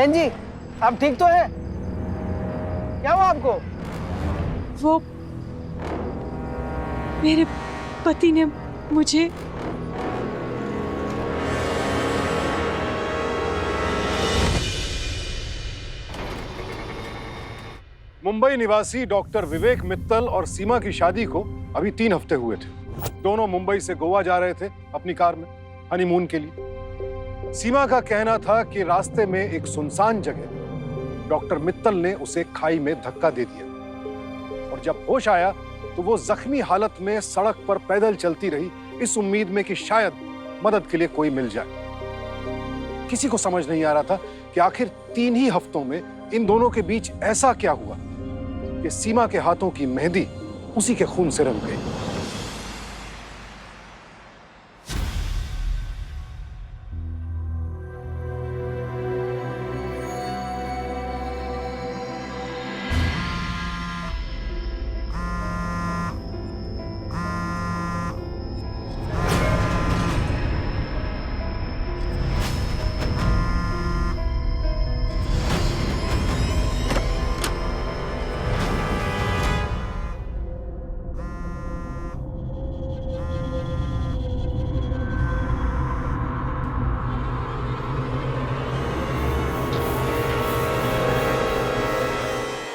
बहन जी, आप ठीक तो है? क्या हुआ आपको? वो मेरे पति ने मुझे मुंबई निवासी डॉक्टर विवेक मित्तल और सीमा की शादी को अभी 3 हफ्ते हुए थे। दोनों मुंबई से गोवा जा रहे थे अपनी कार में हनीमून के लिए। सीमा का कहना था कि रास्ते में एक सुनसान जगह डॉक्टर मित्तल ने उसे खाई में धक्का दे दिया और जब होश आया तो वो जख्मी हालत में सड़क पर पैदल चलती रही, इस उम्मीद में कि शायद मदद के लिए कोई मिल जाए। किसी को समझ नहीं आ रहा था कि आखिर 3 ही हफ्तों में इन दोनों के बीच ऐसा क्या हुआ कि सीमा के हाथों की मेहंदी उसी के खून से रंग गई।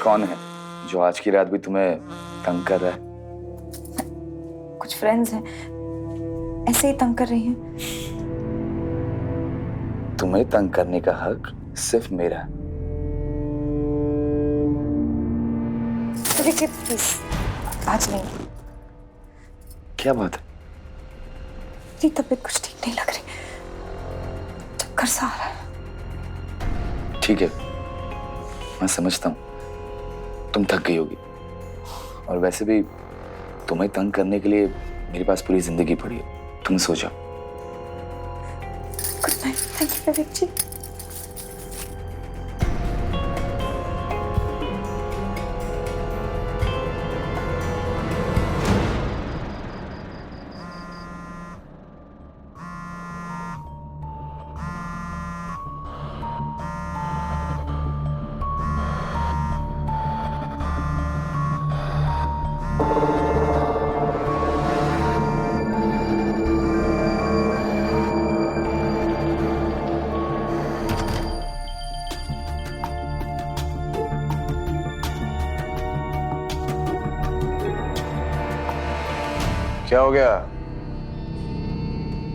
कौन है जो आज की रात भी तुम्हें तंग कर रहा है? कुछ फ्रेंड्स हैं, ऐसे ही तंग कर रही हैं। तुम्हें तंग करने का हक सिर्फ मेरा है। प्लीज, आज नहीं। क्या बात है? मेरी तबीयत कुछ ठीक नहीं लग रही, चक्कर सा आ रहा है। ठीक है, मैं समझता हूँ तुम थक गई होगी, और वैसे भी तुम्हें तंग करने के लिए मेरे पास पूरी जिंदगी पड़ी है। तुम सो जाओ। Good night. थैंक यू विवेक जी। क्या हो गया?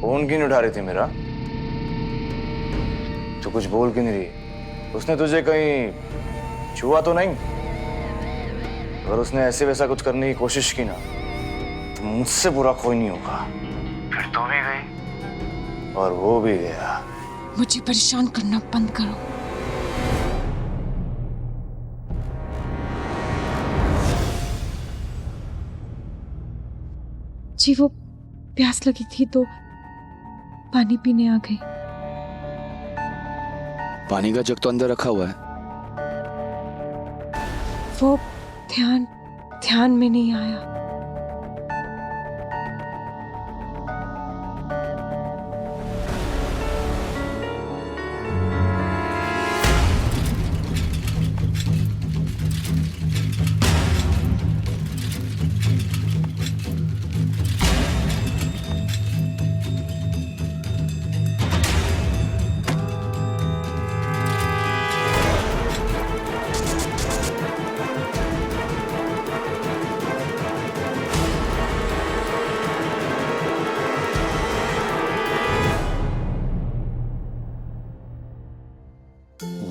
फोन क्यों नहीं उठा रही थी मेरा? तो कुछ बोल क्यों नहीं रही? उसने तुझे कहीं छुआ तो नहीं? अगर उसने ऐसे वैसा कुछ करने की कोशिश की ना, तो मुझसे बुरा कोई नहीं होगा। फिर तू भी गई और वो भी गया। मुझे परेशान करना बंद करो। जी, वो प्यास लगी थी तो पानी पीने आ गई। पानी का जग तो अंदर रखा हुआ है। वो ध्यान में नहीं आया।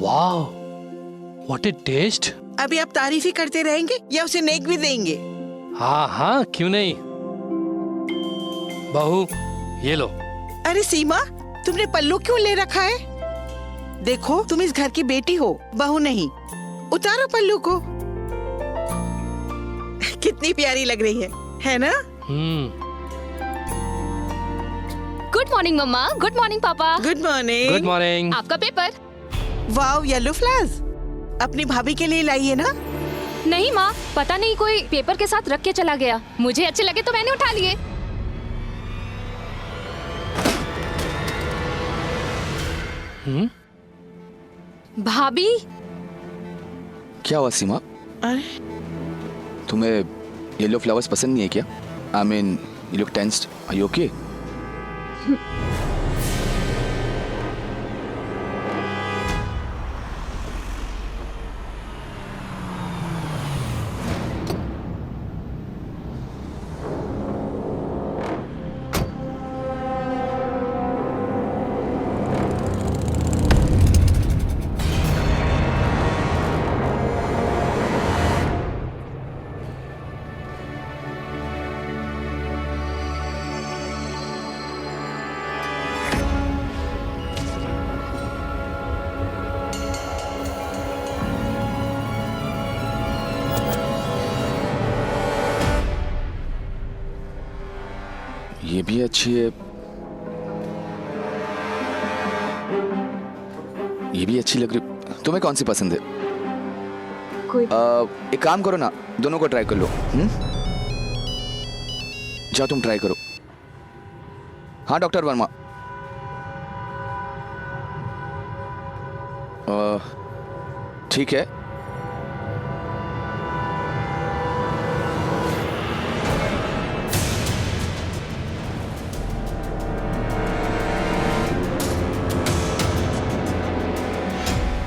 वाह, व्हाट ए टेस्ट। अभी आप तारीफ ही करते रहेंगे या उसे नेक भी देंगे? हाँ हाँ, क्यों नहीं। बहू, ये लो। अरे सीमा, तुमने पल्लू क्यों ले रखा है? देखो, तुम इस घर की बेटी हो, बहू नहीं। उतारो पल्लू को। कितनी प्यारी लग रही है ना? गुड मॉर्निंग मम्मा। गुड मॉर्निंग पापा। Good morning. Good morning. आपका पेपर। वाव, येलो फ्लावर्स अपनी भाभी के लिए लाई है ना? नहीं माँ, पता नहीं कोई पेपर के साथ रख के चला गया। मुझे अच्छे लगे तो मैंने उठा लिए। भाभी क्या हुआ सीमा? अरे तुम्हें येलो फ्लावर्स पसंद नहीं है क्या? I mean you look tensed, are you okay? ये भी अच्छी है, ये भी अच्छी लग रही। तुम्हें कौन सी पसंद है? कोई एक काम करो ना, दोनों को ट्राई कर लो। जाओ तुम ट्राई करो। हाँ डॉक्टर वर्मा। ठीक है।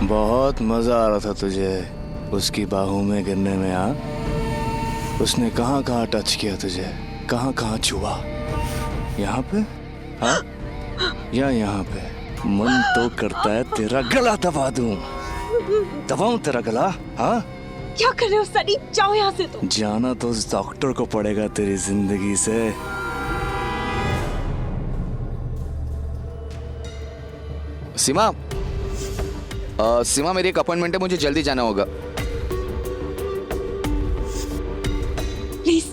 बहुत मजा आ रहा था तुझे उसकी बाहों में गिरने में। हाँ, उसने कहाँ कहाँ टच किया तुझे, कहाँ कहाँ छुआ? यहाँ पे हाँ या यहाँ पे? मन तो करता है तेरा गला दबा दूं। दबाऊं तेरा गला? हाँ क्या कर रहे हो सनी? जाओ यहाँ से तुम। जाना तो उस डॉक्टर को पड़ेगा तेरी जिंदगी से। सीमा, सीमा मेरी एक अपॉइंटमेंट है, मुझे जल्दी जाना होगा। प्लीज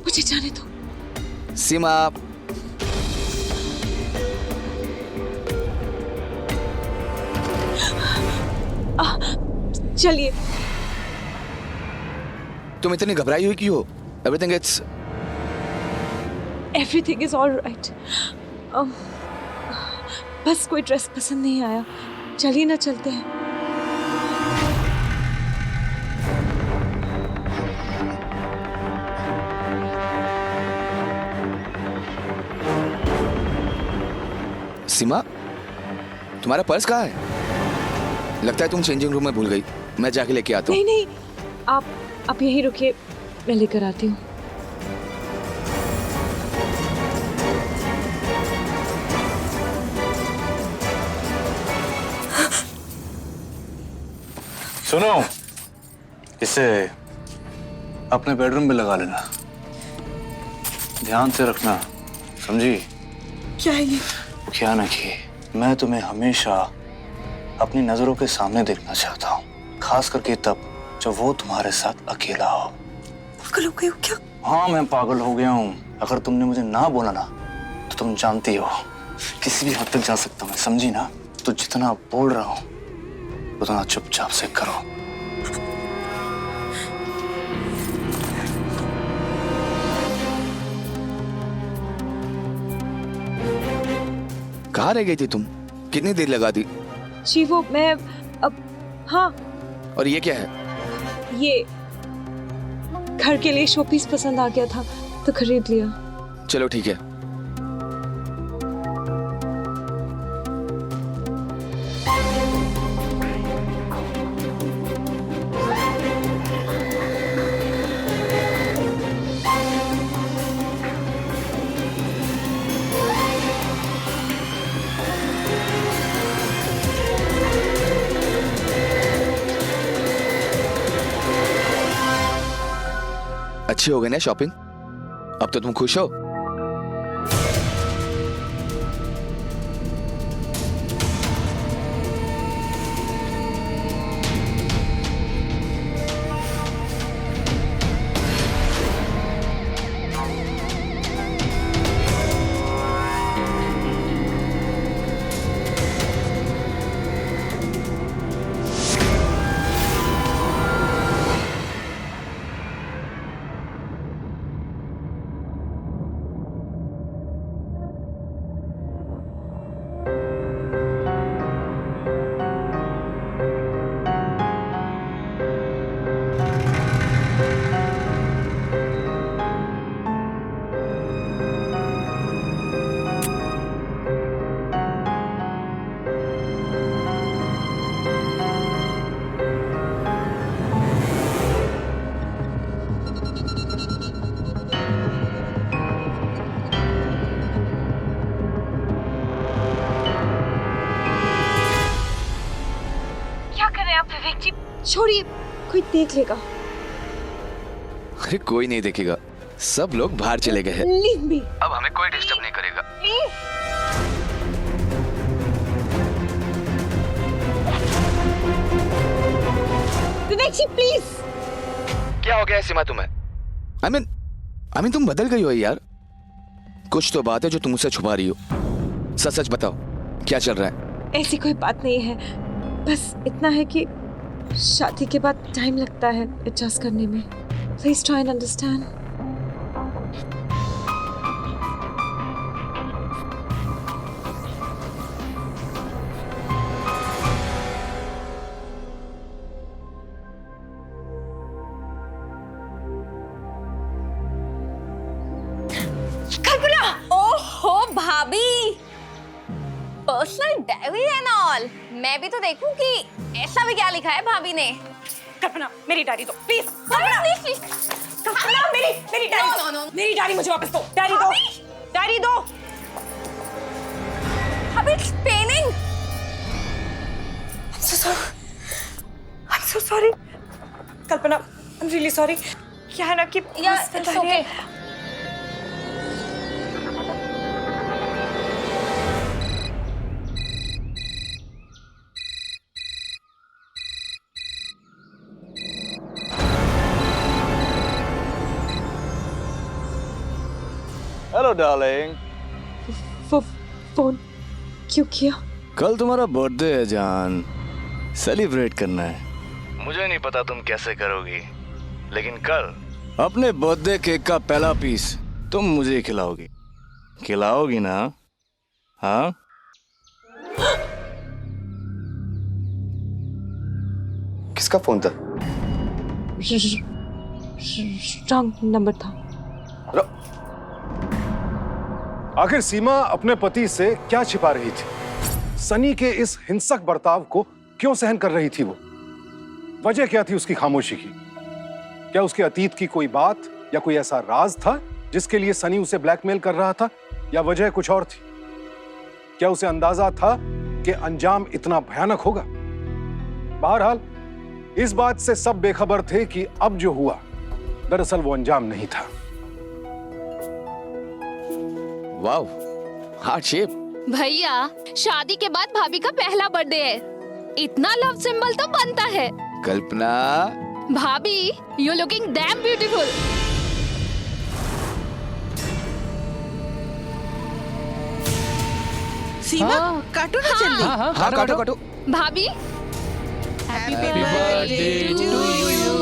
मुझे जाने दो। सीमा, चलिए। तुम इतनी घबराई हुई क्यों हो? Everything is all right. बस कोई ड्रेस पसंद नहीं आया। चलिए ना, चलते हैं। सीमा, तुम्हारा पर्स कहाँ है? लगता है तुम चेंजिंग रूम में भूल गई। मैं जाके लेके आता हूँ। नहीं, आप यहीं रुकिए, मैं लेकर आती हूँ। सुनो, इसे अपने बेडरूम में लगा लेना, ध्यान से रखना, समझी? क्या है ये? क्या ना कि मैं तुम्हें हमेशा अपनी नजरों के सामने देखना चाहता हूँ, खास करके तब जब वो तुम्हारे साथ अकेला हो। पागल हो गए हो क्या? हाँ मैं पागल हो गया हूँ। अगर तुमने मुझे ना बोला ना तो तुम जानती हो किसी भी हद तक जा सकता हूँ मैं, समझी ना? तो जितना बोल रहा हूँ उतना चुपचाप से करो। कहाँ रह गई थी तुम? कितनी देर लगा दी? जी वो मैं अब हाँ। और ये क्या है? ये घर के लिए शोपीस पसंद आ गया था तो खरीद लिया। चलो ठीक है। अच्छी हो गई ना शॉपिंग? अब तो तुम खुश हो? छोड़िए, कोई देख लेगा। अरे कोई नहीं देखेगा, सब लोग बाहर चले गए हैं। Leave me. अब हमें कोई डिस्टर्ब नहीं करेगा। विवेक जी प्लीज। क्या हो गया है सीमा तुम्हें? आई मीन तुम बदल गई हो यार। कुछ तो बात है जो तुम मुझसे छुपा रही हो। सच सच बताओ, क्या चल रहा है? ऐसी कोई बात नहीं है, बस इतना है कि शादी के बाद टाइम लगता है एडजस्ट करने में। Please try and understand. ओहो भाभी, पर्सनल डायरी एंड ऑल। मैं भी तो देखूं कि ऐसा भी क्या लिखा है भाभी ने। कल्पना मेरी डायरी दो प्लीज। प्लीज कल्पना मेरी डायरी दो। मेरी डायरी मुझे वापस दो। डायरी दो, डायरी दो। भाभी it's paining. I'm so sorry. Kalpana, I'm really sorry. क्या है ना कि it's okay. Hello darling. Phone क्यों किया? कल तुम्हारा बर्थडे है जान, सेलिब्रेट करना है। मुझे नहीं पता तुम कैसे करोगी, लेकिन कल अपने बर्थडे केक का पहला पीस तुम मुझे ही खिलाओगी। खिलाओगी ना? हाँ? किसका फोन था? रॉन्ग नंबर था। आखिर सीमा अपने पति से क्या छिपा रही थी? सनी के इस हिंसक बर्ताव को क्यों सहन कर रही थी वो? वजह क्या थी उसकी खामोशी की? क्या उसके अतीत की कोई बात या कोई ऐसा राज था जिसके लिए सनी उसे ब्लैकमेल कर रहा था, या वजह कुछ और थी? क्या उसे अंदाजा था कि अंजाम इतना भयानक होगा? बहरहाल इस बात से सब बेखबर थे कि अब जो हुआ दरअसल वो अंजाम नहीं था। Wow, heart shape. भैया, शादी के बाद भाभी का पहला बर्थडे है, इतना लव सिंबल तो बनता है। कल्पना, भाभी, you looking damn beautiful. Seema काटो ना जल्दी। हाँ काटो काटो। भाभी, happy birthday to you,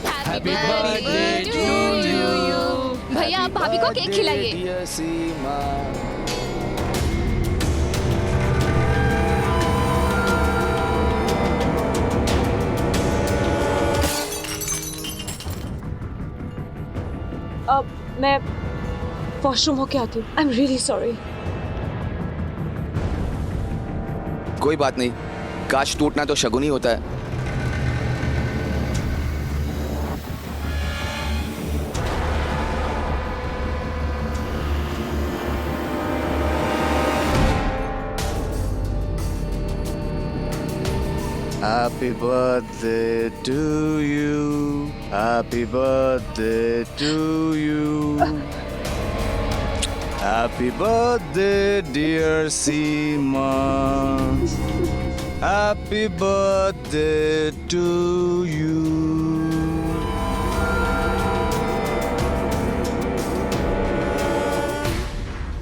happy birthday to you. भैया, आप भाभी को केक खिलाइए। डियर सीमा। अब मैं वॉशरूम होके आती हूँ। I am really sorry. कोई बात नहीं, कांच टूटना तो शगुन ही होता है। Happy birthday to you. Happy birthday to you. Happy birthday, dear Seema. Happy birthday to you.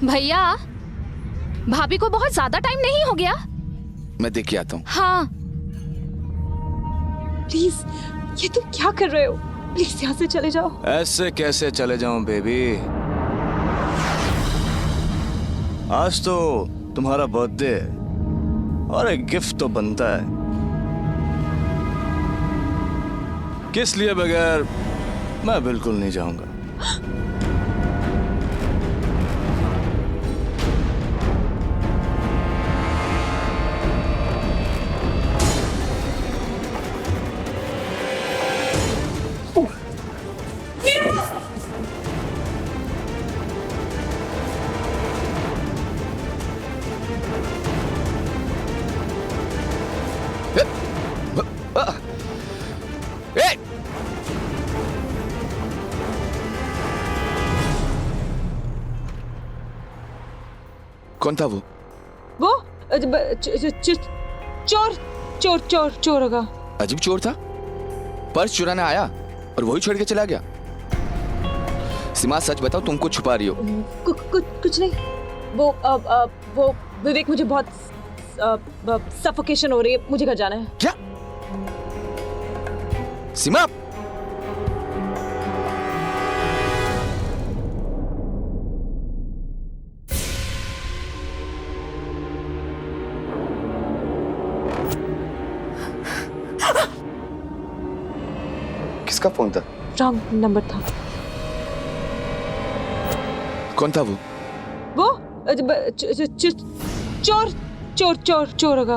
भैया, भाभी को बहुत ज्यादा टाइम नहीं हो गया? मैं देख के आता हूँ। हाँ। प्लीज, ये तुम क्या कर रहे हो? प्लीज यहाँ से चले जाओ। ऐसे कैसे चले जाऊं बेबी? आज तो तुम्हारा बर्थडे है और एक गिफ्ट तो बनता है। किस लिए बगैर मैं बिल्कुल नहीं जाऊंगा। ए! कौन था वो? चोर चोर चोर चोर होगा। अजीब चोर था, पर्स चुराने आया और वही छोड़ के चला गया। सीमा सच बताओ, तुम कुछ छुपा रही हो? कुछ नहीं। वो विवेक, मुझे बहुत सफोकेशन हो रही है, मुझे घर जाना है। क्या? सीमा! किसका फोन था? रॉन्ग नंबर था। कौन था वो? चोर चोर चोर चोर होगा।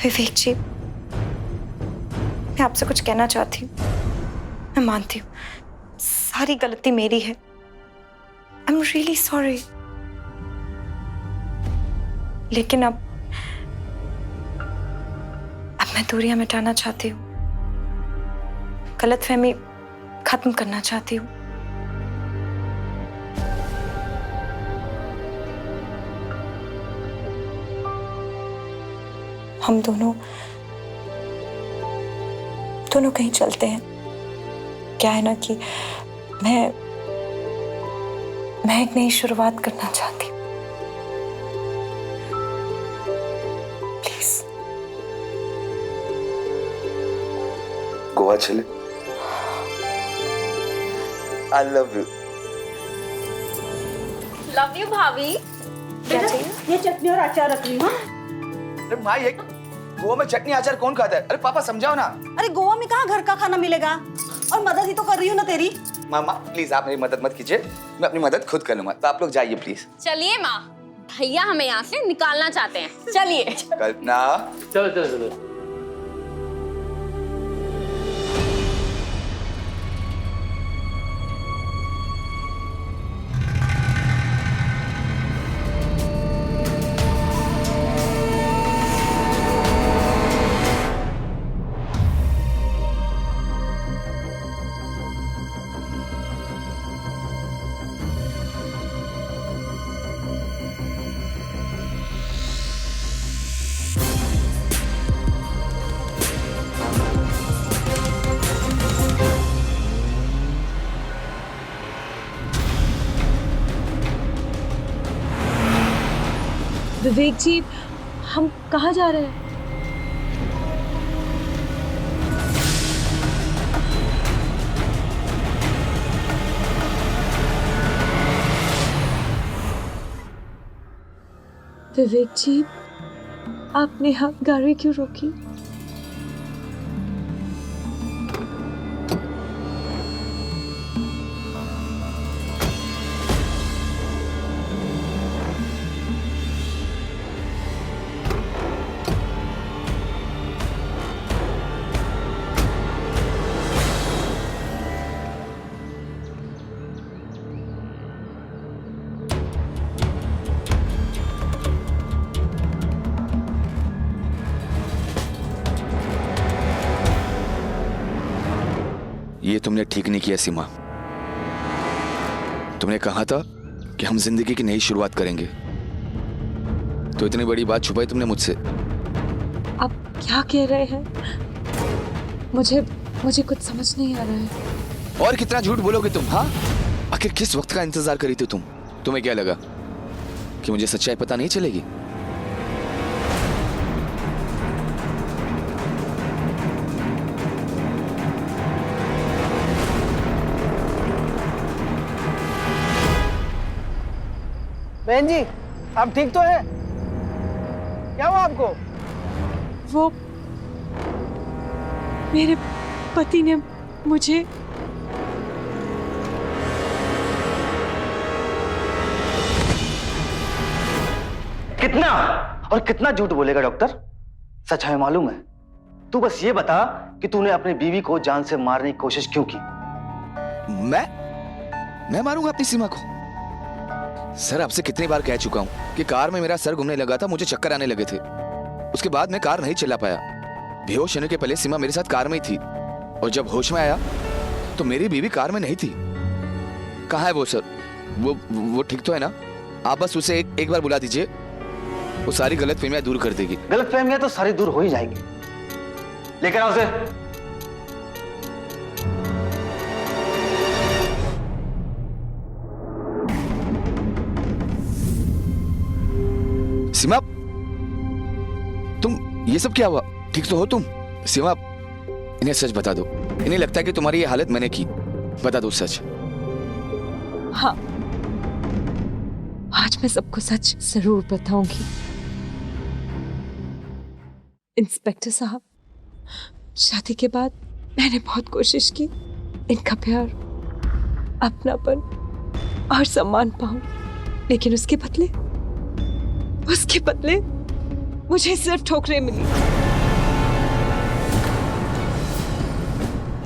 विवेक जी, मैं आपसे कुछ कहना चाहती हूँ। मैं मानती हूँ सारी गलती मेरी है। आई एम रियली सॉरी। लेकिन अब मैं दूरियां मिटाना चाहती हूँ, गलतफहमी खत्म करना चाहती हूँ। हम दोनों कहीं चलते हैं। क्या है ना कि मैं एक नई शुरुआत करना चाहती हूँ। प्लीज गोवा चले। I love you. Love you भाभी। क्या चाहिए? ये चटनी और अचार रख ली। हाँ, अरे माँ, ये गोवा में चटनी अचार कौन खाता है? अरे पापा समझाओ ना। अरे गोवा में कहाँ घर का खाना मिलेगा, और मदद ही तो कर रही हूँ ना तेरी। मामा प्लीज आप मेरी मदद मत कीजिए, मैं अपनी मदद खुद कर लूंगा। तो आप लोग जाइए प्लीज। चलिए माँ, भैया हमें यहाँ से निकालना चाहते हैं। चलिए। कल्पना, चलो चलो चलो। विवेक जी, हम कहाँ जा रहे हैं? विवेक जी, आपने यहाँ गाड़ी क्यों रोकी? ये तुमने ठीक नहीं किया सीमा। तुमने कहा था कि हम जिंदगी की नई शुरुआत करेंगे, तो इतनी बड़ी बात छुपाई तुमने मुझसे। आप क्या कह रहे हैं? मुझे कुछ समझ नहीं आ रहा है। और कितना झूठ बोलोगे तुम? हाँ, आखिर किस वक्त का इंतजार करी थी तुम? तुम्हें क्या लगा कि मुझे सच्चाई पता नहीं चलेगी? बहन जी, आप ठीक तो है? क्या हुआ आपको? वो मेरे पति ने मुझे कितना और कितना झूठ बोलेगा डॉक्टर? सच हमें मालूम है। तू बस ये बता कि तूने अपनी बीवी को जान से मारने की कोशिश क्यों की? मैं मारूंगा अपनी सीमा को? सर, आपसे कितनी बार कह चुका हूं कि कार में मेरा सर घूमने लगा था, मुझे चक्कर आने लगे थे। उसके बाद मैं कार नहीं चला पाया। बेहोश होने के पहले सीमा मेरे साथ कार में ही थी, और जब होश में आया तो मेरी बीवी कार में नहीं थी। कहाँ है वो सर? वो ठीक तो है ना? आप बस उसे एक बार बुला दीजिए, वो सारी गलतफहमियां दूर कर देगी। गलतफहमियां तो सारी दूर हो ही जाएंगी। लेकर आओ उसे। सीमा, तुम ये सब क्या हुआ? ठीक तो हो तुम? सीमा, इन्हें सच बता दो। इन्हें लगता है कि तुम्हारी ये हालत मैंने की। बता दो सच। हाँ, आज मैं सबको सच जरूर बताऊंगी। इंस्पेक्टर साहब, शादी के बाद मैंने बहुत कोशिश की इनका प्यार, अपनापन और सम्मान पाऊं, लेकिन उसके बदले मुझे सिर्फ ठोकरें मिली।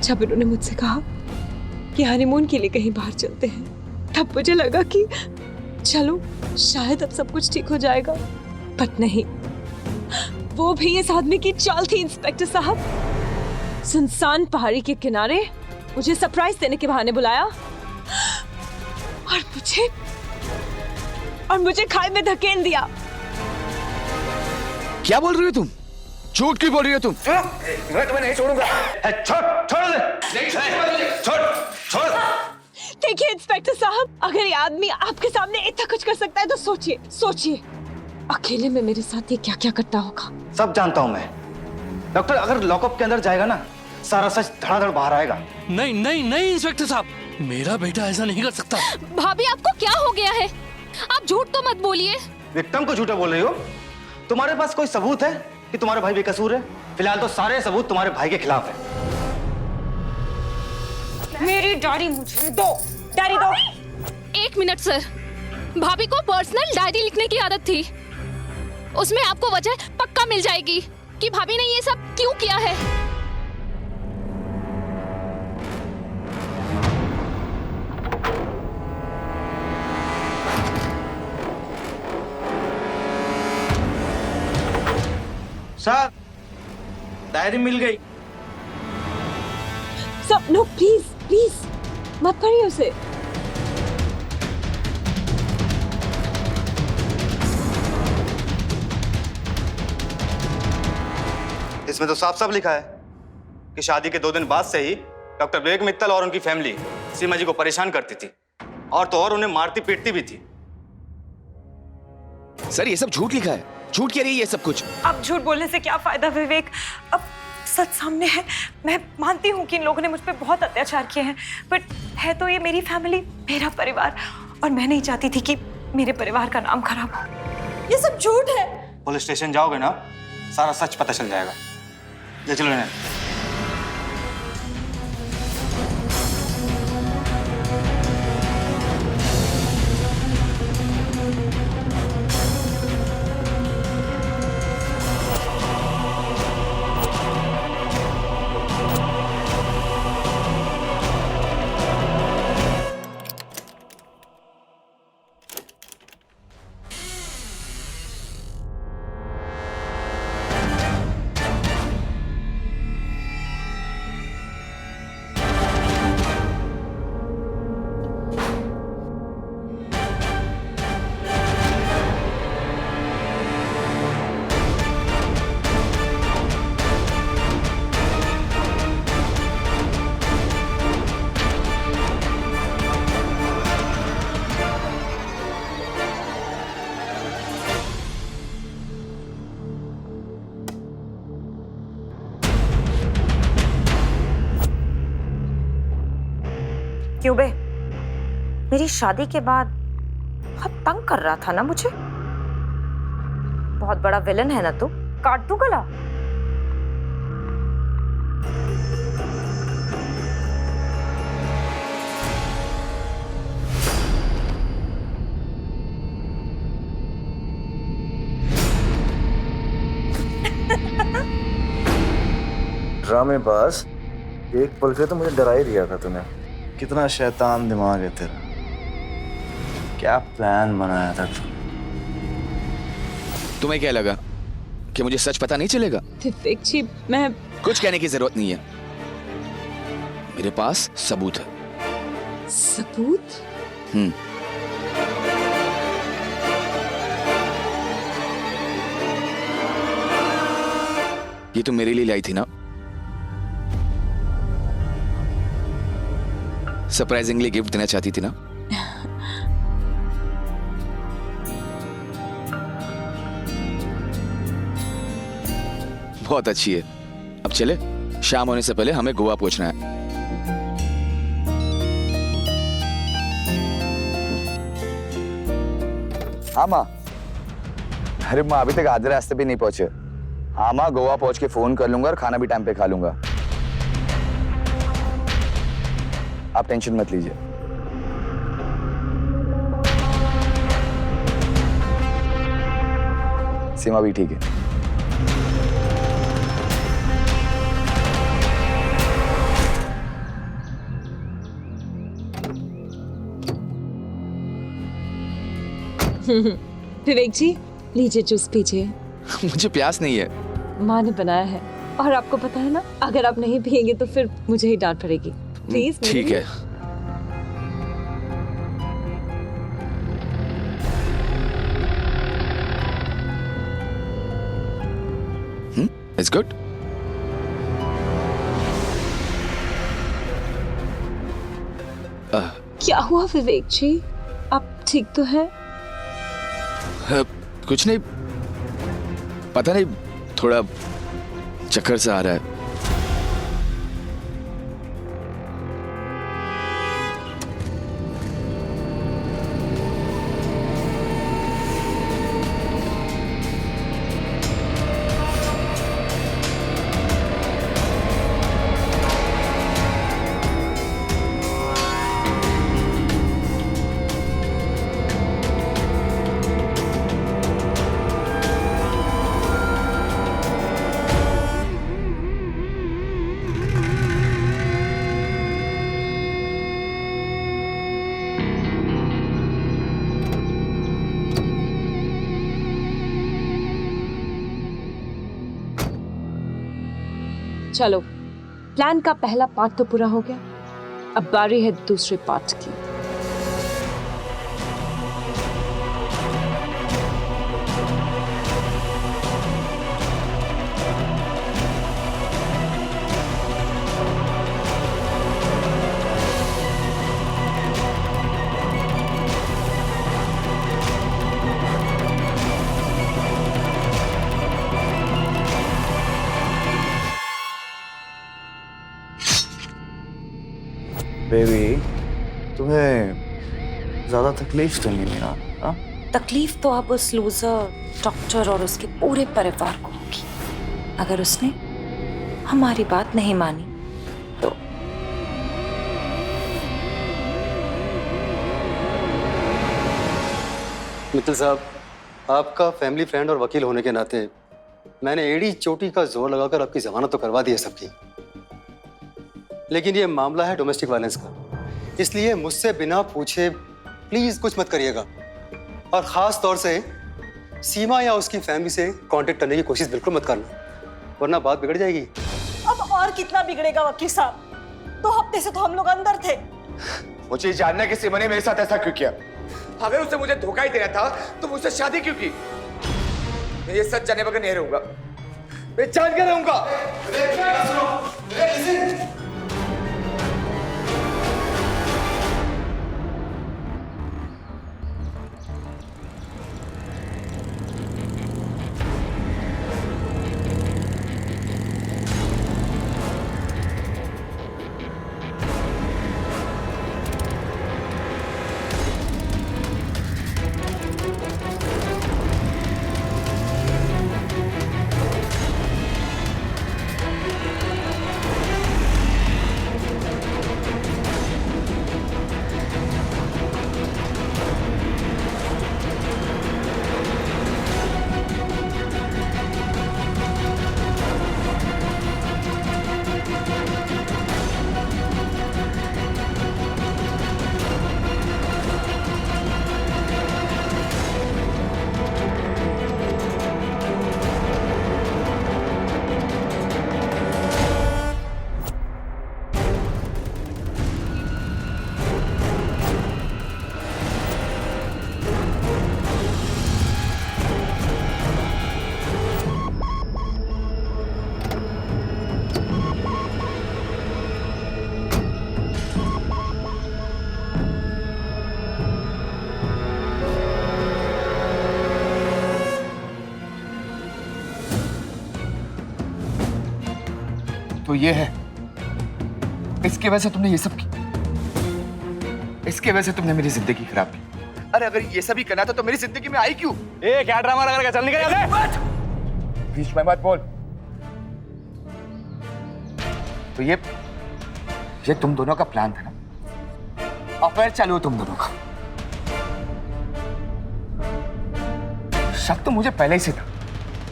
जब इन्होंने मुझसे कहा कि हनीमून के लिए कहीं बाहर चलते हैं, तब मुझे लगा कि चलो शायद अब सब कुछ ठीक हो जाएगा, बट नहीं। वो भी इस आदमी की चाल थी इंस्पेक्टर साहब। सुनसान पहाड़ी के किनारे मुझे सरप्राइज देने के बहाने बुलाया और मुझे खाई में धकेल दिया। क्या बोल रही हो तुम? झूठ क्यों बोल रही हो तुम? मैं तुम्हें नहीं छोड़ूंगा। छोड़। देखिए इंस्पेक्टर साहब, अगर ये आदमी आपके सामने इतना कुछ कर सकता है तो सोचिए अकेले में मेरे साथ ये क्या क्या करता होगा। सब जानता हूं मैं। डॉक्टर, अगर लॉकअप के अंदर जाएगा ना, सारा सच धड़ाधड़ बाहर आएगा। नहीं इंस्पेक्टर साहब, मेरा बेटा ऐसा नहीं कर सकता। भाभी, आपको क्या हो गया है? आप झूठ तो मत बोलिए। विक्टिम को झूठा बोल रही हो? तुम्हारे पास कोई सबूत है कि तुम्हारा भाई बेकसूर है? फिलहाल तो सारे सबूत तुम्हारे भाई के खिलाफ है। मेरी डायरी मुझे दो। डायरी दो। 1 मिनट सर, भाभी को पर्सनल डायरी लिखने की आदत थी। उसमें आपको वजह पक्का मिल जाएगी कि भाभी ने ये सब क्यों किया है। सर, डायरी मिल गई। सब नो, प्लीज मत पढ़िए उसे। इसमें तो साफ साफ लिखा है कि शादी के 2 दिन बाद से ही डॉक्टर विवेक मित्तल और उनकी फैमिली सीमा जी को परेशान करती थी, और तो और उन्हें मारती पीटती भी थी। सर, ये सब झूठ लिखा है। झूठ कह रही है ये सब कुछ। अब झूठ बोलने से क्या फायदा विवेक? अब सच सामने है। मैं मानती हूँ कि इन लोगों ने मुझ पे बहुत अत्याचार किए हैं, बट है तो ये मेरी फैमिली, मेरा परिवार, और मैं नहीं चाहती थी कि मेरे परिवार का नाम खराब हो। ये सब झूठ है। पुलिस स्टेशन जाओगे ना, सारा सच पता चल जाएगा। ले चलो इन्हें। क्यों बे? मेरी शादी के बाद बहुत तंग कर रहा था ना मुझे। बहुत बड़ा विलन है ना तू। काट दूं गला? ड्रामेबाज, एक पल से तो मुझे डरा ही दिया था तूने कितना शैतान दिमाग है तेरा। क्या प्लान बनाया था तू? तुम्हें क्या लगा कि मुझे सच पता नहीं चलेगा? विवेक जी, मैं कुछ कहने की जरूरत नहीं है, मेरे पास सबूत है। सबूत? ये तुम मेरे लिए लाई थी ना? सरप्राइजिंगली गिफ्ट देना चाहती थी ना? बहुत अच्छी है। अब चले, शाम होने से पहले हमें गोवा पहुंचना है। हाँ माँ। अरे माँ, अभी तक आधे रास्ते भी नहीं पहुंचे। हाँ माँ, गोवा पहुंच के फोन कर लूंगा और खाना भी टाइम पे खा लूंगा। आप टेंशन मत लीजिए। सीमा भी ठीक है। विवेक जी, लीजिए जूस पीजिए। मुझे प्यास नहीं है। माँ ने बनाया है, और आपको पता है ना, अगर आप नहीं पिएंगे तो फिर मुझे ही डांट पड़ेगी। प्लीज। ठीक है। It's good. क्या हुआ विवेक जी, आप ठीक तो हैं? कुछ नहीं, पता नहीं, थोड़ा चक्कर सा आ रहा है। चलो, प्लान का पहला पार्ट तो पूरा हो गया, अब बारी है दूसरे पार्ट की। बेबी, तुम्हें ज्यादा तकलीफ तो नहीं ना? हाँ? तकलीफ तो अब उस लूजर डॉक्टर और उसके पूरे परिवार को होगी अगर उसने हमारी बात नहीं मानी तो। मित्तल साहब, आपका फैमिली फ्रेंड और वकील होने के नाते मैंने एड़ी चोटी का जोर लगाकर आपकी जमानत तो करवा दी है सबकी, लेकिन ये मामला है डोमेस्टिक वायलेंस का, इसलिए मुझसे बिना पूछे प्लीज कुछ मत करिएगा, और खास तौर से सीमा या उसकी फैमिली से कांटेक्ट करने की कोशिश बिल्कुल मत करना, वरना बात बिगड़ जाएगी। अब और कितना बिगड़ेगा वकील साहब, 2 हफ्ते से तो हम लोग अंदर थे। मुझे जानना कि सीमा ने मेरे साथ ऐसा क्यों किया। अगर उसे मुझे धोखा ही देना था तो मुझसे शादी क्यों की। मैं ये सच जाने बगैर नहीं रहूंगा, मैं जान के रहूंगा। तो ये है, इसकी वजह से तुमने ये सब किया, इसकी वजह से तुमने मेरी जिंदगी खराब की। अरे अगर ये सब ही करना था तो मेरी जिंदगी में आई क्यों? क्या ड्रामा लगा चल निकल यहाँ से। बीच में मत बोल। तो ये तुम दोनों का प्लान था ना? अफेयर चालू तुम दोनों का। शक तो मुझे पहले ही से था।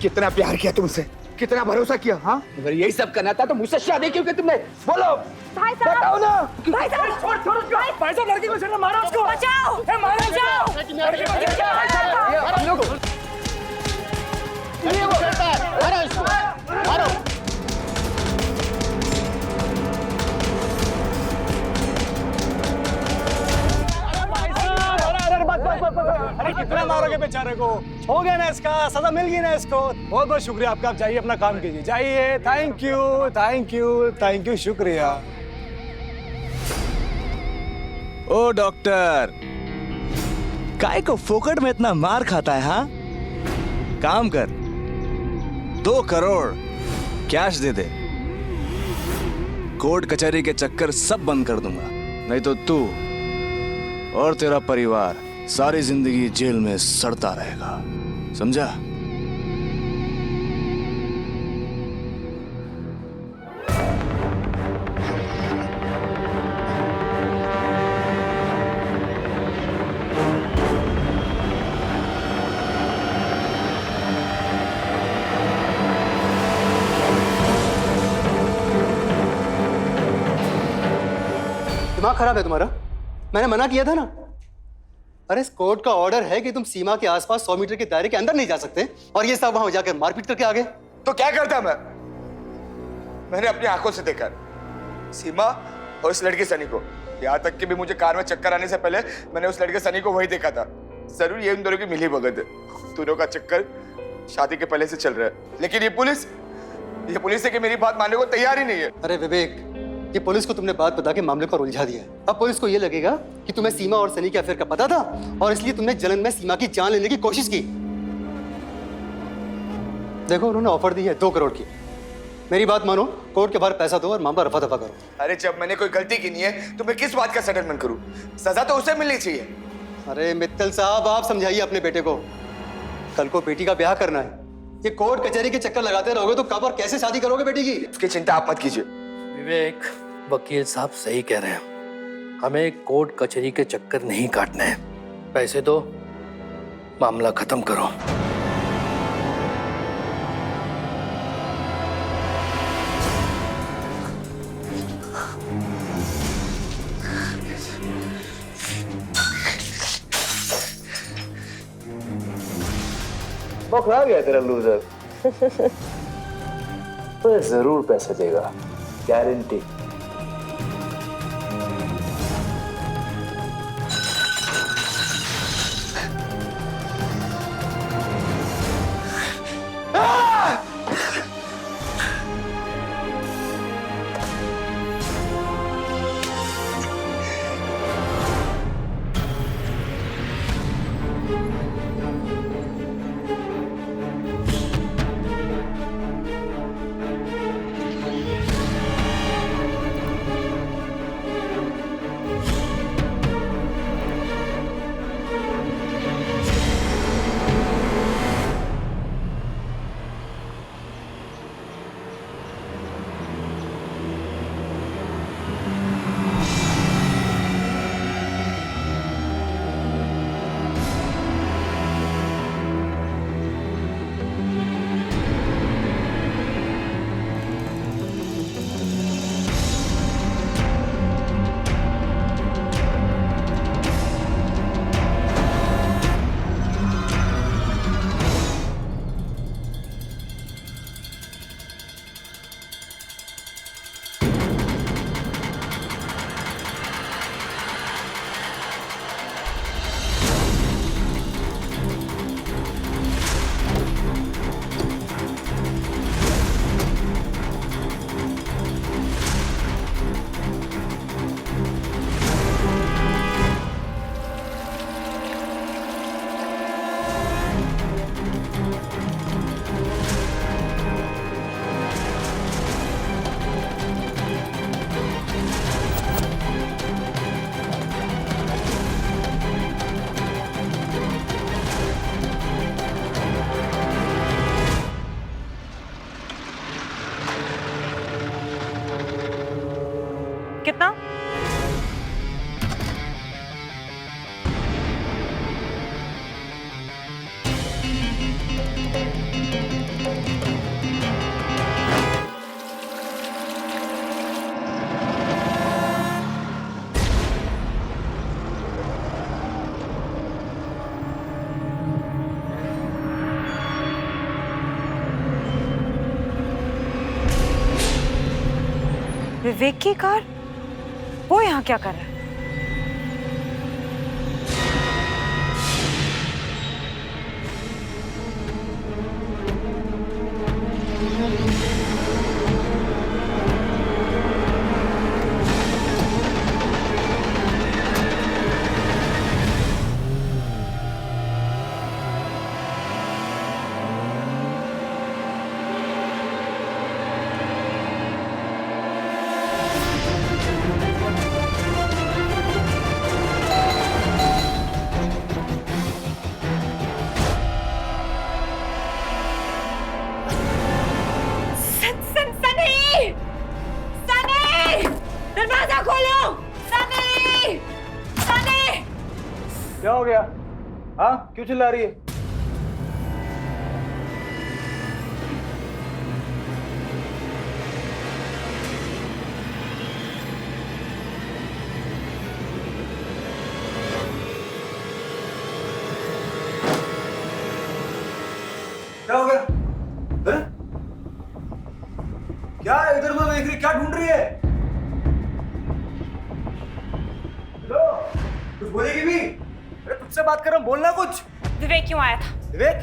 कितना प्यार किया तुमसे, कितना भरोसा किया। हाँ, अगर यही सब करना था तो मुझसे शादी क्यों की तुमने? बोलो भाई साहब, बताओ ना। भाई साहब, छोड़ उसको। भाई साहब, लड़की को छोड़ो, मारो उसको। बचाओ, बचाओ। अरे कितना मारोगे बेचारे को? हो गया ना इसका, सजा मिल गई ना इसको। बहुत बहुत शुक्रिया आपका। आप जाइए, अपना काम कीजिए, जाइए। Thank you, thank you, thank you, शुक्रिया। ओ डॉक्टर, काय को फोकट में इतना मार खाता है? हाँ, काम कर, 2 करोड़ कैश दे दे, कोर्ट कचहरी के चक्कर सब बंद कर दूंगा। नहीं तो तू और तेरा परिवार सारी जिंदगी जेल में सड़ता रहेगा, समझा? दिमाग खराब है तुम्हारा? मैंने मना किया था ना। अरे इस कोर्ट का ऑर्डर है कि तुम सीमा के आसपास 100 मीटर के दायरे के अंदर नहीं जा सकते, और ये सब वहां जाकर मारपीट करके आ गए। तो क्या करता मैं? मैंने अपनी आंखों से देखा सीमा और इस लड़के सनी को। यहाँ तक कि भी मुझे कार में चक्कर आने से पहले मैंने उस लड़के सनी को वही देखा था। जरूर ये उन दोनों की मिली भगत है। दोनों का चक्कर शादी के पहले से चल रहा है। लेकिन ये पुलिस है कि मेरी बात मानने को तैयार ही नहीं है। अरे विवेक, ये पुलिस को तुमने बात बता के मामले को उलझा दिया है। अब पुलिस को ये लगेगा कि तुम्हें सीमा और सनी के अफेयर का पता था और इसलिए तुमने जलन में सीमा की जान लेने की कोशिश की। देखो, उन्होंने ऑफर दी है 2 करोड़ की। मेरी बात मानो, कोर्ट के बाहर पैसा दो और मामला रफा दफा करो। अरे जब मैंने कोई गलती की नहीं है तो मैं किस बात का सेटलमेंट करूं? सजा तो उसे मिलनी चाहिए। अरे मित्तल साहब, आप समझाइए अपने बेटे को। कल को बेटी का ब्याह करना है। ये कोर्ट कचहरी के चक्कर लगाते रहोगे तो कब और कैसे शादी करोगे बेटी की? उसकी चिंता आप मत कीजिए। विवेक, वकील साहब सही कह रहे हैं। हमें कोर्ट कचहरी के चक्कर नहीं काटने हैं। पैसे दो, मामला खत्म करो। बौखला गया तेरा लूजर। तो जरूर पैसे देगा, गारंटी। विवेक की कार? वो यहाँ क्या कर रहा है? दरवाजा खोलो! सनी! सनी! क्या हो गया? हाँ, क्यों चिल्ला रही है? क्या हो गया? हैं? क्या इधर उधर देख रही, क्या ढूंढ रही है? हेलो, कुछ बोलेगी भी? अरे तुझसे बात कर रहा हूँ, बोलना कुछ। विवेक क्यों आया था? विवेक?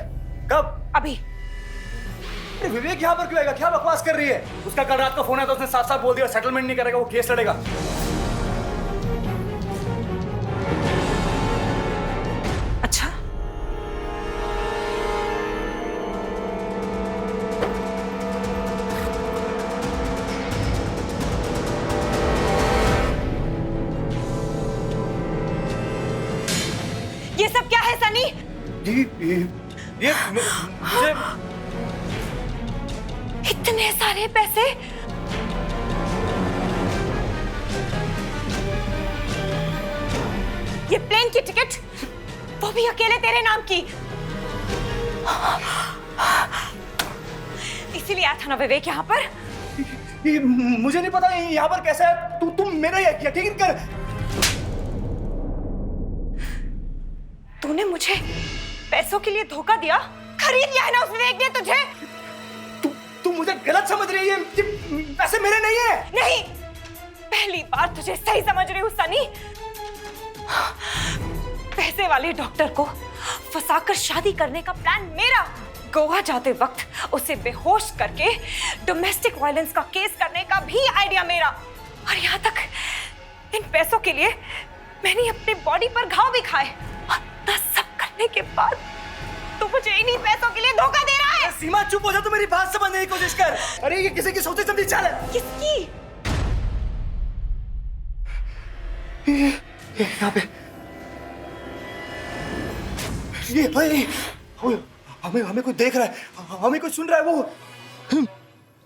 कब? अभी। अरे विवेक यहाँ पर क्यों आएगा? क्या बकवास कर रही है? उसका कल रात का फोन आया था, उसने साफ साफ बोल दिया सेटलमेंट नहीं करेगा, वो केस लड़ेगा। अच्छा, ये सब क्या है सनी? ये मुझे इतने सारे पैसे? ये प्लेन की टिकट, वो भी अकेले तेरे नाम की। इसीलिए आया था ना विवेक यहाँ पर? ये मुझे नहीं पता यहाँ पर कैसा है। तुम मेरा यकीन कर। तूने मुझे पैसों के लिए धोखा दिया? खरीद लिया है ना उस विवेक ने तुझे? तुम मुझे गलत समझ रही है, ये पैसे मेरे नहीं है। नहीं, पहली बार तुझे सही समझ रही हूँ सनी। पैसे वाले डॉक्टर को फंसाकर शादी करने का प्लान मेरा। गोवा जाते वक्त उसे बेहोश करके डोमेस्टिक वायलेंस का केस करने का भी आइडिया मेरा। और यहाँ तक इन पैसों के लिए मैंने अपनी बॉडी पर घाव भी खाए। और सब करने के बाद तू मुझे इन्हीं पैसों के लिए धोखा दे रहा है। सीमा चुप हो जा, तू मेरी बात समझने की कोशिश कर। अरे ये किसी की सोची समझी चाल है। किसकी? यहाँ पे ये भाई, हमें कोई देख रहा है, हमें कोई सुन रहा है। वो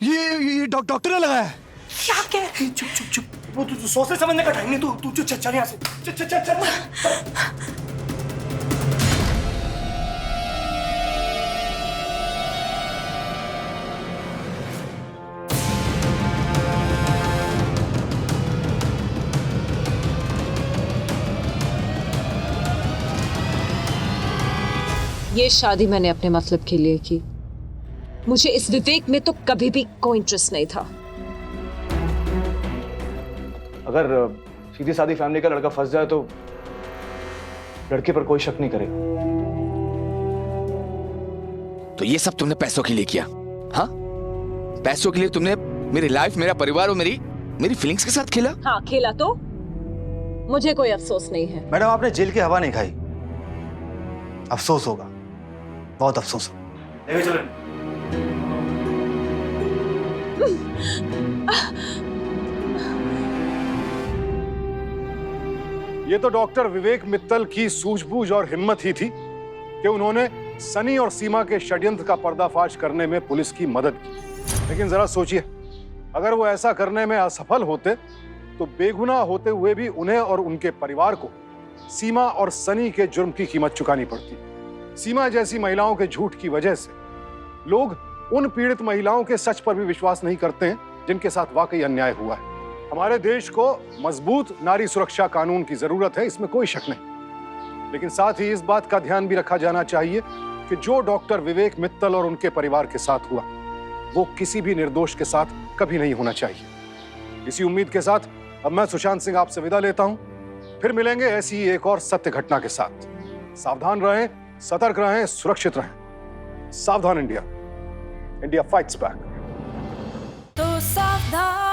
ये डॉक्टर ने लगाया है। क्या कह? चुप चुप चुप, वो तू सोचने समझने का टाइम नहीं। तू चल यहाँ से, चल। ये शादी मैंने अपने मतलब के लिए की। मुझे इस विवेक में तो कभी भी कोई इंटरेस्ट नहीं था। अगर सीधी सादी फैमिली का लड़का फंस जाए तो लड़के पर कोई शक नहीं करेगा। तो ये सब तुमने पैसों के लिए किया? हाँ, पैसों के लिए तुमने मेरी लाइफ, मेरा परिवार और मेरी फीलिंग्स के साथ खेला? हाँ खेला। तो मुझे कोई अफसोस नहीं है। मैडम, आपने जेल की हवा नहीं खाई। अफसोस होगा, बहुत अफसोस। ये तो डॉक्टर विवेक मित्तल की सूझबूझ और हिम्मत ही थी कि उन्होंने सनी और सीमा के षड्यंत्र का पर्दाफाश करने में पुलिस की मदद की। लेकिन जरा सोचिए, अगर वो ऐसा करने में असफल होते तो बेगुनाह होते हुए भी उन्हें और उनके परिवार को सीमा और सनी के जुर्म की कीमत चुकानी पड़ती। सीमा जैसी महिलाओं के झूठ की वजह से लोग उन पीड़ित महिलाओं के सच पर भी विश्वास नहीं करते हैं जिनके साथ वाकई अन्याय हुआ है। हमारे देश को मजबूत नारी सुरक्षा कानून की जरूरत है, इसमें कोई शक नहीं। लेकिन साथ ही इस बात का ध्यान भी रखा जाना चाहिए कि जो डॉक्टर विवेक मित्तल और उनके परिवार के साथ हुआ वो किसी भी निर्दोष के साथ कभी नहीं होना चाहिए। इसी उम्मीद के साथ अब मैं सुशांत सिंह आपसे विदा लेता हूं। फिर मिलेंगे ऐसी ही एक और सत्य घटना के साथ। सावधान रहें, सतर्क रहें, सुरक्षित रहें। सावधान इंडिया, इंडिया फाइट्स बैक। तो सावधान